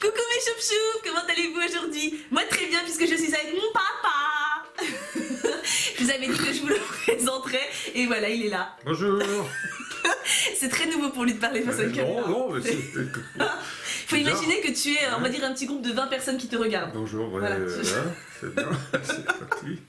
Coucou mes choup-choups, comment allez-vous aujourd'hui? Moi très bien puisque je suis avec mon papa. Je vous avais dit que je vous le présenterais et voilà, il est là. Bonjour. C'est très nouveau pour lui de parler face à une caméra. Non, mais c'est... Faut imaginer que tu es, on va dire, un petit groupe de 20 personnes qui te regardent. Bonjour, ouais, Voilà. c'est bien, c'est parti.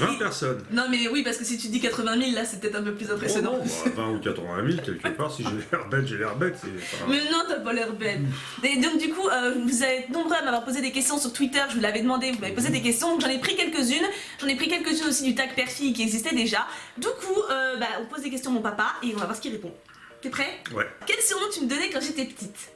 20 personnes. Non mais oui, parce que si tu dis 80 000, là c'est peut-être un peu plus impressionnant. Bon, 20 ou 80 000, quelque part, si j'ai l'air bête, c'est pas... Mais non, t'as pas l'air bête. Et donc du coup, vous êtes nombreux à m'avoir posé des questions sur Twitter, je vous l'avais demandé, vous m'avez posé des questions, donc j'en ai pris quelques-unes. J'en ai pris quelques-unes aussi du tag Perfie qui existait déjà. Du coup, on pose des questions à mon papa et on va voir ce qu'il répond. T'es prêt? Ouais. Quel surnom tu me donnais quand j'étais petite?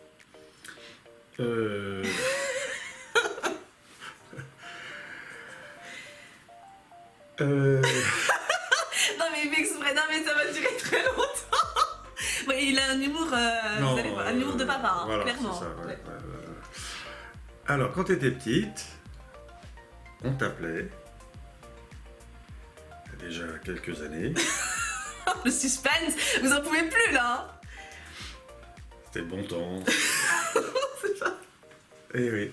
Non mais il fait exprès, non mais ça va durer très longtemps. Ouais, il a un humour, Non, vous allez voir, un humour de papa, hein, voilà, clairement. c'est ça, ouais, Ouais. Alors, quand t'étais petite, on t'appelait, il y a déjà quelques années, Le suspense, vous en pouvez plus là. Hein. c'était le bon temps, C'est ça. eh oui.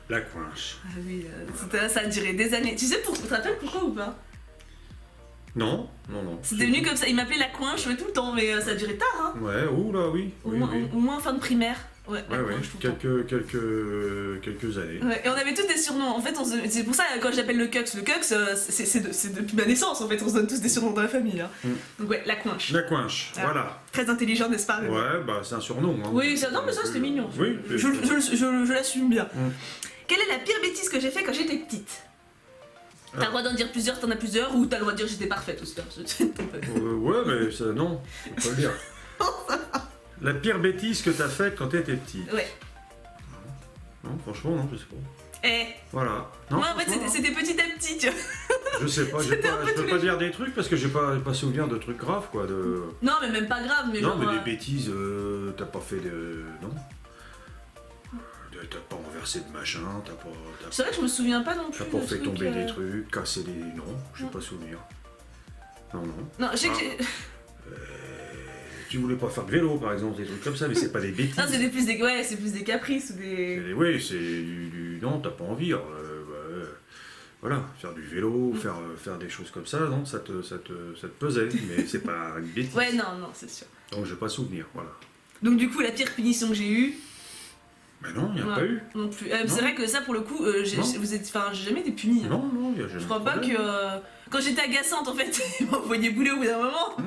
La coinche. Ah oui, ça a duré des années. Tu sais, tu te rappelles pourquoi ou pas? Non. C'est devenu comme ça, il m'appelait la coinche tout le temps, mais ça a duré tard, hein. Ouais, oula, oui. Au Oui, moins, oui. au moins en fin de primaire. Ouais, la Ouais, coinche tout le temps. quelques années. Ouais, et on avait tous des surnoms. En fait, c'est pour ça quand j'appelle le Cux, c'est depuis ma naissance en fait. On se donne tous des surnoms dans la famille. Hein. Donc ouais, la coinche. La coinche, Ah. voilà. Très intelligent, n'est-ce pas? Ouais, bah c'est un surnom. Hein. Oui, non mais ça c'était mignon. Oui, Je l'assume bien. Mm. Quelle est la pire bêtise que j'ai fait quand j'étais petite? T'as le droit d'en dire plusieurs, t'en as plusieurs, ou t'as le droit de dire j'étais parfaite aussi. Ouais, mais ça, non, faut pas le dire. La pire bêtise que t'as faite quand t'étais petit. Ouais. Non, franchement, non, je sais pas. Eh, Voilà. Non, moi en fait franchement, c'était petit à petit, tu vois. je sais pas, c'était un peu je peux tous pas les dire des trucs parce que j'ai pas souvenir de trucs graves, quoi. Non mais même pas grave, mais Non, genre... mais des bêtises, t'as pas fait de... Non. T'as pas renversé de machin, C'est vrai que je me souviens pas non plus. t'as pas de fait trucs, tomber des trucs, casser des... Non, j'ai pas souvenir. Non. Non, je sais que Ah. j'ai... Tu voulais pas faire de vélo, par exemple, des trucs comme ça, mais c'est pas des bêtises. Non, c'est plus des... Ouais, c'est plus des caprices ou des... Oui, c'est du... Non, t'as pas envie. Voilà, faire du vélo, faire des choses comme ça, non, ça te pesait, mais c'est pas une bêtise. Ouais, non, c'est sûr. Donc j'ai pas souvenir, voilà. Donc du coup, la pire punition que j'ai eue... Mais non, il n'y a Ouais, pas eu. non plus. Non. C'est vrai que ça, pour le coup, Non. j'ai jamais été punie. Hein. Non, il n'y a jamais Je crois de pas que... problème. quand j'étais agaçante, en fait, ils m'envoyaient bouler au bout d'un moment.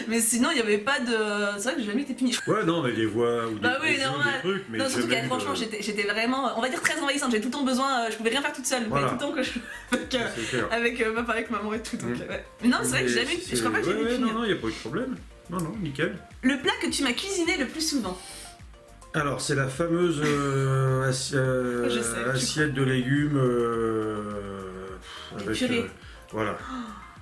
Mais sinon, il n'y avait pas de... C'est vrai que j'ai jamais été punie. Ouais, non, mais des voix ou des, Bah oui, des normal. trucs, mais Non, surtout jamais que franchement, de- j'étais vraiment, on va dire, très envahissante. J'avais tout le temps besoin, je pouvais rien faire toute seule. Il Voilà. fallait tout le temps que je... C'est clair. avec papa, avec maman et tout. Donc, ouais. Mais non, c'est vrai que j'ai jamais... Je crois pas que j'ai été punie. Non, il n'y a pas eu de problème. Non, nickel. Le plat que tu m'as cuisiné le plus souvent? Alors, c'est la fameuse Je sais, assiette de légumes Des purées. voilà.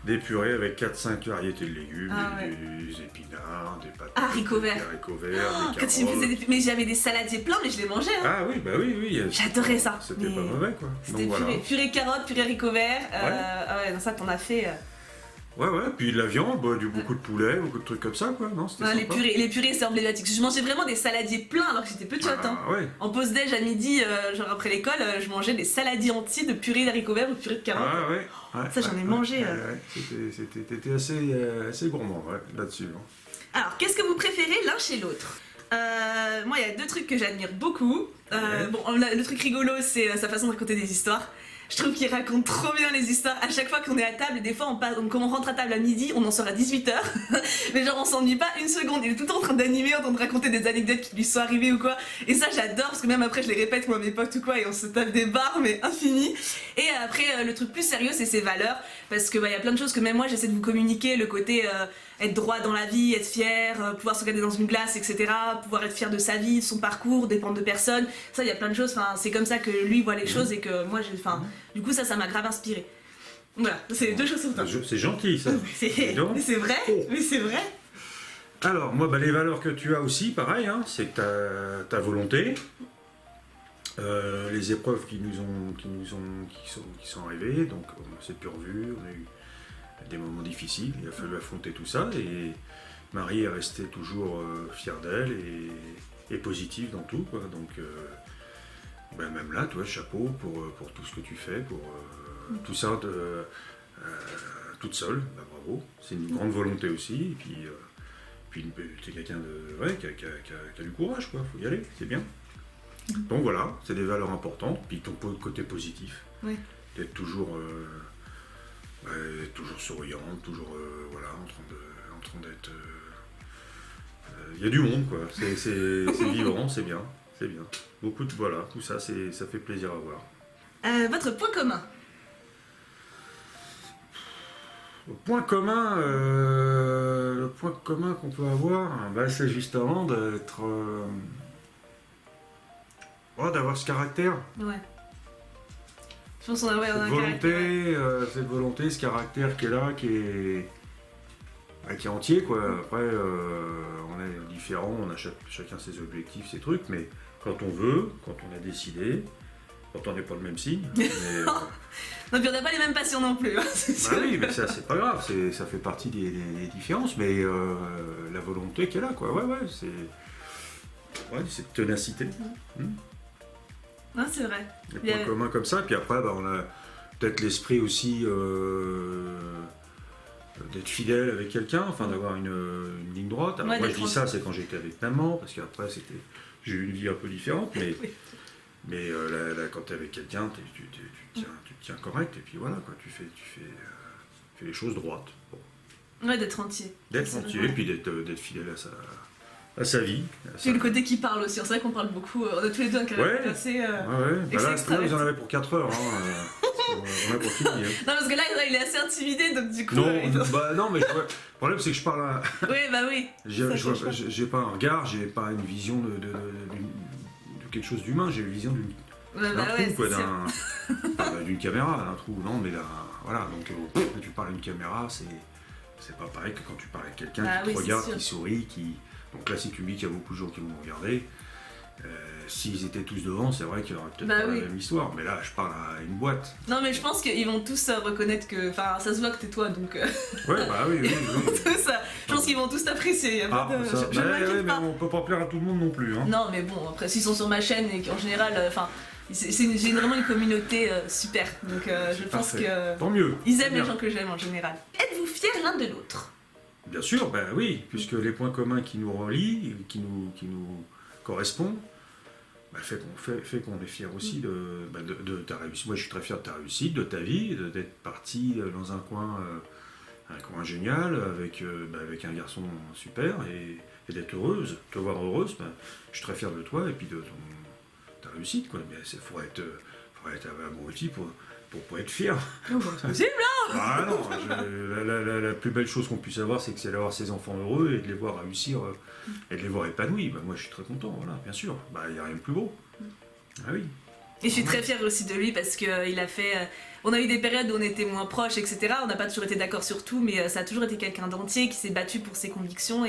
Des purées avec 4-5 variétés de légumes, Ah ouais. des épinards, des patates, Haricots verts. des haricots verts, Oh, des quand tu me faisais carottes. des... Mais j'avais des saladiers pleins, mais je les mangeais. Hein. Ah oui, bah oui. J'adorais ça. C'était Mais pas mauvais, quoi. C'était Donc voilà. purée carottes, purée haricots verts. Ah ouais, non, ça t'en as fait. Ouais, puis de la viande, beaucoup de poulet, beaucoup de trucs comme ça, quoi. Non, c'était Ouais, sympa. les purées, c'est emblématique. Je mangeais vraiment des saladiers pleins alors que j'étais petite. Hein. Ah ouais. En pause déj à midi, genre après l'école, je mangeais des saladiers entiers de purée d'haricots verts ou de purée de carottes. Ah ouais. Ça, j'en ai mangé, T'étais assez gourmand, ouais, là-dessus. Hein. Alors, qu'est-ce que vous préférez l'un chez l'autre? Moi, il y a deux trucs que j'admire beaucoup. Ouais. Bon, le truc rigolo, c'est sa façon de raconter des histoires. Je trouve qu'il raconte trop bien les histoires. À chaque fois qu'on est à table, des fois, quand on rentre à table à midi, on en sort à 18h. Mais genre, on s'ennuie pas une seconde. Il est tout le temps en train d'animer, en train de raconter des anecdotes qui lui sont arrivées ou quoi. Et ça, j'adore, parce que même après, je les répète, moi, à mes potes ou quoi, et on se tape des barres, mais infinies. Et après, le truc plus sérieux, c'est ses valeurs. Parce que, y a plein de choses que même moi, j'essaie de vous communiquer. Le côté être droit dans la vie, être fier, pouvoir se regarder dans une glace, etc. Pouvoir être fier de sa vie, de son parcours, dépendre de personne. Ça, il y a plein de choses. Enfin, c'est comme ça que lui voit les choses et que moi, du coup, ça m'a grave inspiré. Voilà, c'est les deux choses sur C'est gentil, ça. Dis donc. Mais c'est vrai, Oh. mais c'est vrai. Alors, moi, les valeurs que tu as aussi, pareil, hein, c'est que ta volonté, les épreuves qui sont arrivées, donc on s'est plus revus, on a eu des moments difficiles, il a fallu affronter tout ça, Marie est restée toujours fière d'elle et positive dans tout, quoi. Donc, même là, toi, chapeau pour tout ce que tu fais, pour tout ça toute seule. Bah, bravo. C'est une grande volonté aussi. Et puis t'es quelqu'un qui a du courage, quoi. Faut y aller, c'est bien. Donc voilà, c'est des valeurs importantes. Puis ton côté positif, d'être toujours souriante, toujours voilà, en train d'être. Il y a du monde, quoi. C'est vivant, c'est bien. Beaucoup de voilà, tout ça, ça fait plaisir à voir. Votre point commun? Le point commun qu'on peut avoir, c'est justement d'être, d'avoir ce caractère. Ouais. Je pense qu'on a un caractère. Cette volonté, ce caractère qui est là, qui est entier, quoi. Après, on est différents, on a chacun ses objectifs, ses trucs, mais quand on veut, quand on a décidé, quand on n'est pas le même signe. Non, puis on n'a pas les mêmes passions non plus. Hein, oui, mais ça, c'est pas grave, ça fait partie des différences, mais la volonté qui est là, quoi. C'est cette ténacité. Non, c'est vrai. Des points communs comme ça, puis après, on a peut-être l'esprit aussi d'être fidèle avec quelqu'un, enfin d'avoir une ligne droite. Alors, moi, je dis ça, c'est quand j'étais avec maman, parce qu'après, j'ai eu une vie un peu différente, mais. Oui. Mais là, quand tu es avec quelqu'un, tu te tiens correct, et puis voilà, quoi, tu fais les choses droites. Bon. Ouais, d'être entier. D'être entier, et puis d'être fidèle à sa vie. Puis le côté qui parle aussi, c'est vrai qu'on parle beaucoup, on a tous les deux un caractère assez... Là, vous en avez pour 4 heures, on a pour fini. Non, parce que là, il est assez intimidé, donc du coup... Non, mais le problème, c'est que je parle à... Oui. J'ai pas un regard, j'ai pas une vision de quelque chose d'humain, j'ai une vision d'un trou, quoi, d'une caméra, d'un trou, non, mais là, voilà, donc quand tu parles à une caméra, c'est pas pareil que quand tu parles à quelqu'un qui te regarde, qui sourit, donc là, si tu me dis qu'il y a beaucoup de gens qui vont me regarder, s'ils étaient tous devant, c'est vrai qu'il y aurait peut-être pas la même histoire, mais là, je parle à une boîte. Non, mais je pense qu'ils vont tous reconnaître que, enfin, ça se voit que t'es toi, donc... Oui. Ça, je pense qu'ils vont tous t'apprécier. Mais on peut pas plaire à tout le monde non plus. Hein. Non, mais bon, après, s'ils sont sur ma chaîne et qu'en général, j'ai vraiment une communauté super, donc je pense que... Tant mieux. Ils aiment les gens que j'aime en général. Êtes-vous fiers l'un de l'autre? Bien sûr, oui, puisque les points communs qui nous relient, qui nous correspondent, fait qu'on est fier aussi de ta réussite. Moi, je suis très fier de ta réussite, de ta vie, d'être parti dans un coin génial, avec un garçon super, et d'être heureuse, te voir heureuse. Je suis très fier de toi et puis de ta réussite, quoi. Mais il faudrait être amoureux aussi pour être fier. C'est possible, là. Non, la plus belle chose qu'on puisse avoir, c'est d'avoir ses enfants heureux et de les voir réussir et de les voir épanouis. Moi, je suis très content, voilà, bien sûr. Il n'y a rien de plus beau. Ah oui. Et je suis très fière aussi de lui parce qu'il a fait... on a eu des périodes où on était moins proches, etc. On n'a pas toujours été d'accord sur tout, mais ça a toujours été quelqu'un d'entier qui s'est battu pour ses convictions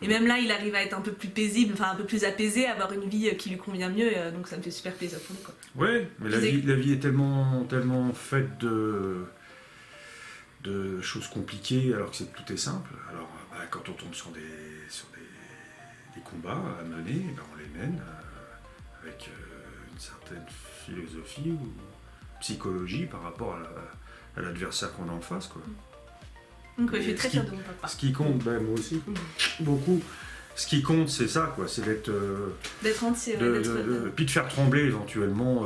et même là, il arrive à être un peu plus paisible, enfin un peu plus apaisé, à avoir une vie qui lui convient mieux, donc ça me fait super plaisir pour lui, quoi. Ouais, mais la vie est tellement faite de choses compliquées alors que tout est simple. Alors quand on tombe sur des combats à mener, on les mène avec une certaine philosophie ou psychologie par rapport à l'adversaire qu'on a en face, quoi. Donc je suis très fière de mon papa. Ce qui compte, moi aussi, beaucoup. Ce qui compte, c'est ça, quoi. C'est d'être entier, puis de faire trembler éventuellement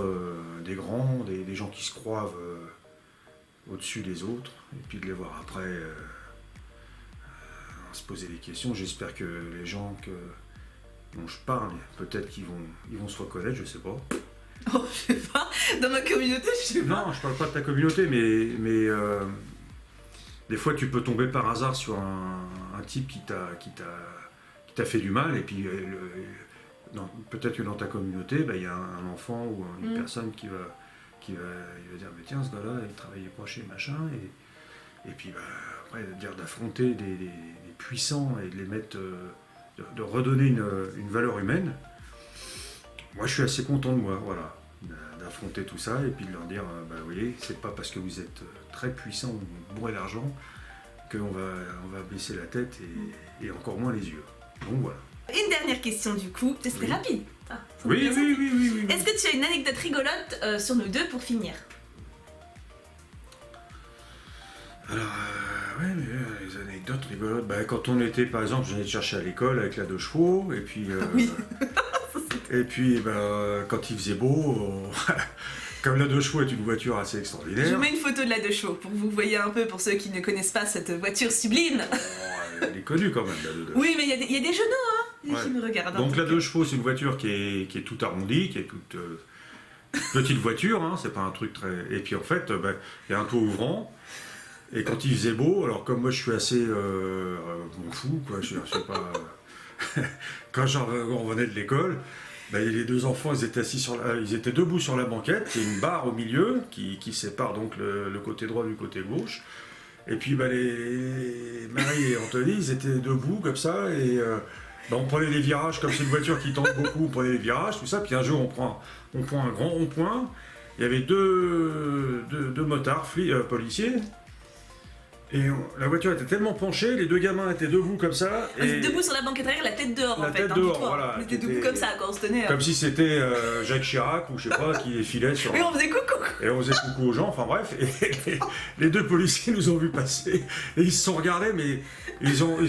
des grands, des gens qui se croient au-dessus des autres, et puis de les voir après se poser des questions. J'espère que les gens dont je parle, peut-être qu'ils vont se reconnaître, je sais pas. Oh, je sais pas. Dans ma communauté, je sais pas. Non, je parle pas de ta communauté, mais des fois, tu peux tomber par hasard sur un type qui t'a fait du mal, et puis peut-être que dans ta communauté, il y a un enfant ou une personne qui va dire mais tiens, ce gars-là, il travaillait pas chez machin, et puis après d'affronter des puissants et de les mettre, de redonner une valeur humaine. Moi, je suis assez content de moi, voilà, d'affronter tout ça et puis de leur dire, vous voyez, c'est pas parce que vous êtes très puissant ou bourré d'argent qu'on va baisser la tête et encore moins les yeux. Donc voilà. Une dernière question du coup, c'était rapide. Oui. Est-ce que tu as une anecdote rigolote sur nous deux pour finir? Alors, les anecdotes rigolotes, quand on était, par exemple, j'allais te chercher à l'école avec la 2 chevaux, et puis, Oui. et puis quand il faisait beau, comme la 2 chevaux est une voiture assez extraordinaire. Je mets une photo de la 2 chevaux pour que vous voyez un peu, pour ceux qui ne connaissent pas cette voiture sublime. Elle est connue quand même, la 2 chevaux. Oui, mais il y a des genoux, qui me regardent. Donc la 2 chevaux, c'est une voiture qui est toute arrondie, qui est toute petite voiture, hein, c'est pas un truc très... Et puis en fait, il y a un toit ouvrant. Et quand il faisait beau, alors comme moi je suis assez bon fou, quoi, je sais pas. Quand on revenait de l'école, les 2 enfants ils étaient ils étaient debout sur la banquette, il y a une barre au milieu qui sépare donc le côté droit du côté gauche. Et puis les Marie et Anthony, ils étaient debout comme ça, et on prenait des virages, comme c'est une voiture qui tente beaucoup, on prenait des virages, tout ça, puis un jour on prend un grand rond-point, il y avait deux motards, policiers. Et la voiture était tellement penchée, les 2 gamins étaient debout comme ça. On était debout sur la banquette arrière, la tête dehors la en fait. Tête dehors, dis-toi. voilà. On était debout comme ça quand on se tenait. Comme si c'était Jacques Chirac ou je sais pas qui défilait sur. Et on faisait coucou. Et on faisait coucou aux gens, enfin bref. Et les 2 policiers nous ont vu passer et ils se sont regardés, mais ils ont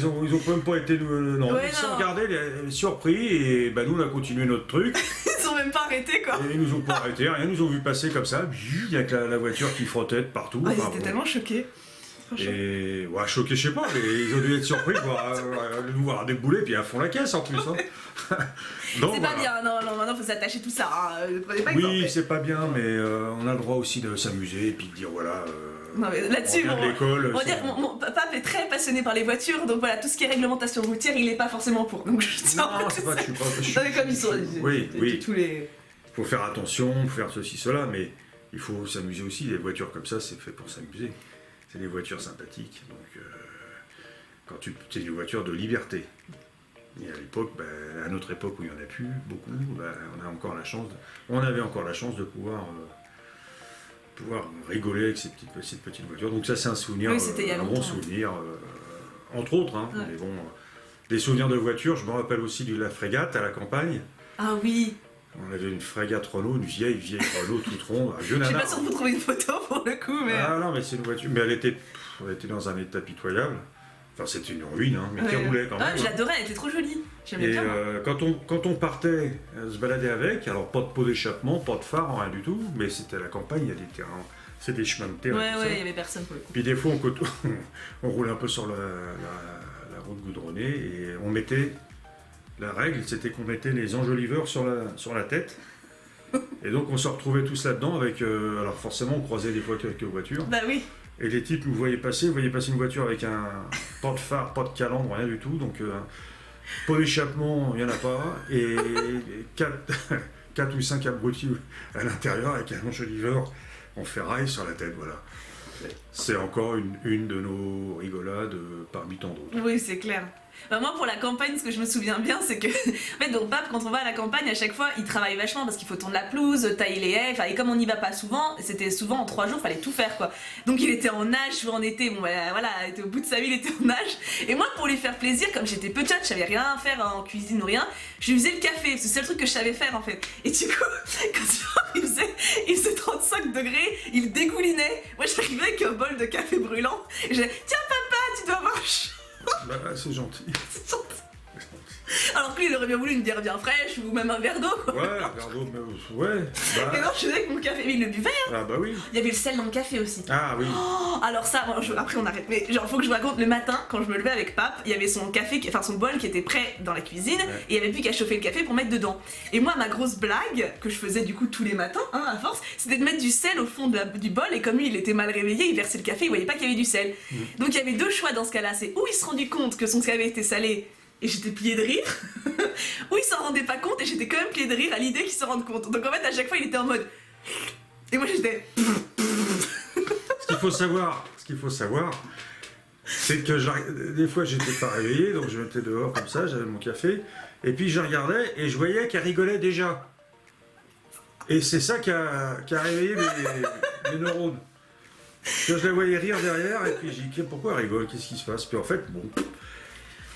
même pas été non. Ouais, ils se sont regardés, surpris, et nous on a continué notre truc. Ils ont même pas arrêté quoi. Et ils nous ont pas arrêté, rien, ils nous ont vu passer comme ça, il y a que la voiture qui frottait de partout. Ils étaient tellement choqués. Et choqués, je sais pas, mais ils ont dû être surpris de nous voir débouler puis à fond la caisse en plus. Hein. Donc, c'est pas bien, non, maintenant faut s'attacher tout ça. Prenez pas oui, exemple. c'est pas bien, mais on a le droit aussi de s'amuser et puis de dire voilà. Non, mais là-dessus, on vient de l'école. on va dire, mon papa est très passionné par les voitures, donc voilà, tout ce qui est réglementation routière, il est pas forcément pour. Donc je tiens non, c'est pas que je suis pas. comme ils sont. Oui. Tous les... Faut faire attention, faut faire ceci, cela, mais il faut s'amuser aussi. Les voitures comme ça, c'est fait pour s'amuser. C'est des voitures sympathiques, donc c'est une voiture de liberté. Et à l'époque, à notre époque où il n'y en a plus beaucoup, on avait encore la chance de pouvoir rigoler avec cette petite voiture. Donc ça, c'est un souvenir, un bon souvenir, entre autres. Hein, ouais. Mais bon, des souvenirs de voiture, je me rappelle aussi de la frégate à la campagne. Ah oui. On avait une frégate Renault, une vieille Renault toute ronde, un vieux nanar. Je sais pas si on hein. peut trouver une photo pour le coup, mais... Ah non, mais c'est une voiture, mais elle était dans un état pitoyable. Enfin, c'était une ruine, hein, mais qui roulait quand même. Ah, je l'adorais, elle était trop jolie. J'aimais bien. Quand on partait se balader avec, alors pas de pot d'échappement, pas de phare, rien du tout, mais c'était à la campagne, il y a des terrains, c'est des chemins de terre. Ouais, il y avait personne pour le coup. Puis des fois, on roulait un peu sur la route goudronnée et on mettait... La règle, c'était qu'on mettait les enjoliveurs sur la tête. Et donc, on se retrouvait tous là-dedans avec... alors forcément, on croisait des fois quelques voitures. Bah oui. Et les types nous voyaient passer une voiture avec pas de phare, pas de calandre, rien du tout. Donc, pas d'échappement, il n'y en a pas. Et 4 ou 5 abrutis à l'intérieur avec un enjoliveur en ferraille sur la tête, voilà. C'est encore une de nos rigolades parmi tant d'autres. Oui, c'est clair. Moi, pour la campagne, ce que je me souviens bien, c'est que, en fait, donc, Pape, quand on va à la campagne, à chaque fois, il travaille vachement parce qu'il faut tondre la pelouse, tailler les haies, et comme on n'y va pas souvent, c'était souvent en 3 jours, fallait tout faire, quoi. Donc, il était en nage, souvent en été, voilà, il était au bout de sa vie, il était en nage. Et moi, pour lui faire plaisir, comme j'étais petite, je savais rien faire en cuisine ou rien, je lui faisais le café, c'est le seul truc que je savais faire, en fait. Et du coup, quand il faisait 35 degrés, il dégoulinait. Moi, j'arrivais avec un bol de café brûlant, et je disais, tiens, papa, tu dois avoir chaud. C'est gentil. C'est gentil. Alors que lui, il aurait bien voulu une bière bien fraîche ou même un verre d'eau, quoi. Ouais, un verre d'eau, mais ouais. Et non, je faisais avec mon café, mais il le buvait. Hein. Ah bah oui. Il y avait le sel dans le café aussi. Ah oui. Oh, alors ça, après on arrête. Mais genre, faut que je vous raconte, le matin, quand je me levais avec Pape, il y avait son café, son bol qui était prêt dans la cuisine, ouais. Et il y avait plus qu'à chauffer le café pour mettre dedans. Et moi, ma grosse blague, que je faisais du coup tous les matins, hein, à force, c'était de mettre du sel au fond du bol, et comme lui, il était mal réveillé, il versait le café, il voyait pas qu'il y avait du sel. Donc il y avait 2 choix dans ce cas-là, c'est où il se rendait compte que son café était salé, et j'étais pliée de rire, ou il s'en rendait pas compte et j'étais quand même pliée de rire à l'idée qu'il se rende compte. Donc en fait à chaque fois il était en mode... Et moi j'étais... Ce qu'il faut savoir, c'est que des fois j'étais pas réveillé, donc je m'étais dehors comme ça, j'avais mon café, et puis je regardais et je voyais qu'elle rigolait déjà. Et c'est ça qui a réveillé mes neurones. Je la voyais rire derrière, et puis j'ai dit, pourquoi elle rigole, qu'est-ce qui se passe? Puis en fait, bon.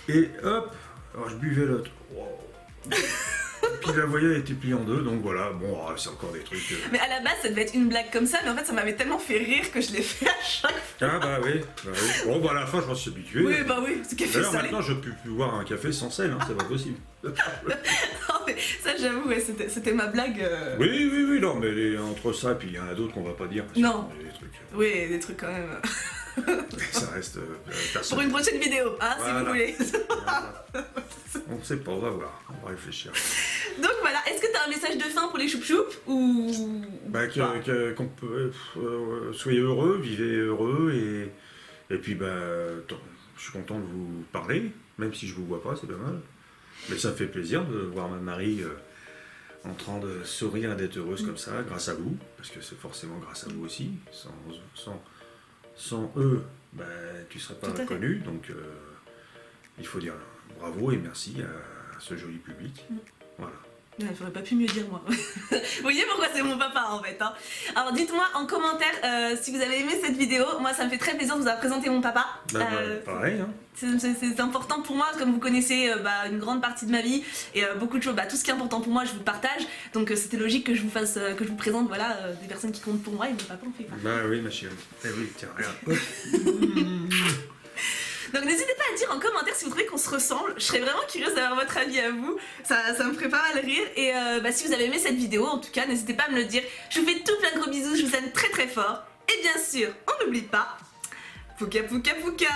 Et hop, alors je buvais l'autre. Wow. Puis la voyelle était pliée en deux, donc voilà, bon, c'est encore des trucs. Mais à la base, ça devait être une blague comme ça, mais en fait, ça m'avait tellement fait rire que je l'ai fait à chaque fois. Ah bah oui, bah oui. Bon, bah à la fin, je m'en suis habitué. Oui, bah oui, c'est café D'ailleurs, salé. maintenant, je peux plus boire un café sans sel, hein, c'est pas possible. Non, mais ça, j'avoue, ouais, c'était ma blague. Oui, non, mais entre ça, puis il y en a d'autres qu'on va pas dire. Non. Des trucs. Oui, des trucs quand même. Ça reste Pour personnel. une prochaine vidéo, hein, si Voilà. vous voulez. On sait pas, on va voir, on va réfléchir. Donc voilà, est-ce que t'as un message de fin pour les choup-choup ou... Bah, qu'on peut, soyez heureux, vivez heureux, et puis bah, je suis content de vous parler, même si je vous vois pas, c'est dommage. Mais ça me fait plaisir de voir ma Marie en train de sourire et d'être heureuse comme ça, grâce à vous, parce que c'est forcément grâce à vous aussi. Sans eux, bah, tu serais pas Tout à fait. connu, donc il faut dire bravo et merci à ce joli public. Voilà. Ouais, j'aurais pas pu mieux dire moi. Vous voyez pourquoi c'est mon papa en fait. Hein. Alors dites-moi en commentaire si vous avez aimé cette vidéo. Moi ça me fait très plaisir de vous avoir présenté mon papa. Bah, pareil, hein. C'est important pour moi, comme vous connaissez une grande partie de ma vie et beaucoup de choses. Tout ce qui est important pour moi, je vous le partage. Donc c'était logique que je vous fasse, que je vous présente voilà, des personnes qui comptent pour moi et mon papa en fait pas. Bah oui, ma chérie. Eh oui, tiens, regarde. Donc n'hésitez pas à dire en commentaire si vous trouvez qu'on se ressemble. Je serais vraiment curieuse d'avoir votre avis à vous. Ça me ferait pas mal rire. Et si vous avez aimé cette vidéo, en tout cas, n'hésitez pas à me le dire. Je vous fais tout plein de gros bisous, je vous aime très très fort. Et bien sûr, on n'oublie pas, Pouka Pouka Pouka.